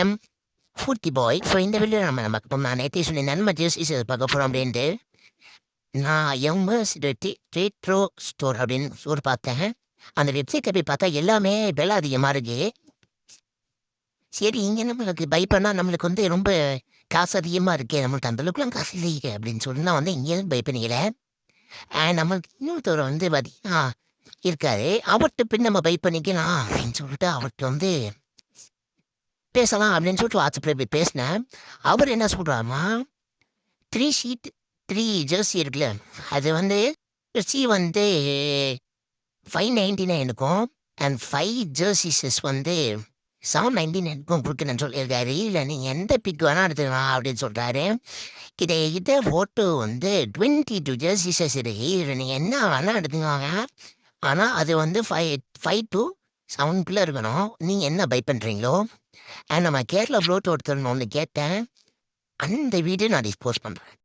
M foodie பாய். So இந்த video நான் நேற்றே சொன்னேன் நம்ம ஜெர்சிஸ் பார்க்க போகிறோம் அப்படின்ட்டு. நான் எம்எஸ் ரேட்ரோ ஸ்டோர் அப்படின்னு ஸ்டோர் பார்த்தேன். அந்த வெப்சைட்டை போய் பார்த்தா எல்லாமே விலை அதிகமாக இருக்கு. சரி இங்கே நம்மளுக்கு பை பண்ணால் நம்மளுக்கு வந்து ரொம்ப காசு அதிகமாக இருக்கே, நம்மளுக்கு அந்தளவுக்குலாம் காசு இல்லையே அப்படின்னு சொல்லி நான் வந்து இங்கேயும் பை பண்ணிக்கிறேன். நம்மளுக்கு இன்னொருத்தவர் வந்து பார்த்தீங்கன்னா இருக்காரு. அவர்கிட்ட பின் நம்ம பை பண்ணிக்கலாம் அப்படின்னு சொல்லிட்டு அவர்கிட்ட வந்து பேசலாம் அப்படின்னு சொல்லிட்டு வாட்ஸ்அப்பில் போய் பேசினேன். அவர் என்ன சொல்கிறாருமா, 3 ஷீட் 3 ஜெர்சி இருக்குல்ல, அது வந்து ஜெர்சி வந்து 599க்கும் அண்ட் 5 ஜெர்சிஸஸ் வந்து 799க்கும் கொடுக்குறேன்னு சொல்லியிருக்காரு. இல்லை நீங்கள் எந்த பிக் வேணால் எடுத்துக்கலாம் அப்படின்னு சொல்கிறாரு. கிட்ட ஃபோட்டோ வந்து 22 ஜெர்சிஸஸ் இருக்கு. இதில் நீங்கள் என்ன வேணால் எடுத்துக்கோங்க. ஆனால் அது வந்து 5 to 7 இருக்கணும். நீங்கள் என்ன பை பண்ணுறீங்களோ. நம்ம கேரளா ஃப்ளோட் ஒருத்தர் ஒன்று கேட்டேன். அந்த வீடியோ நான் டிஸ்போஸ் பண்ணுறேன்.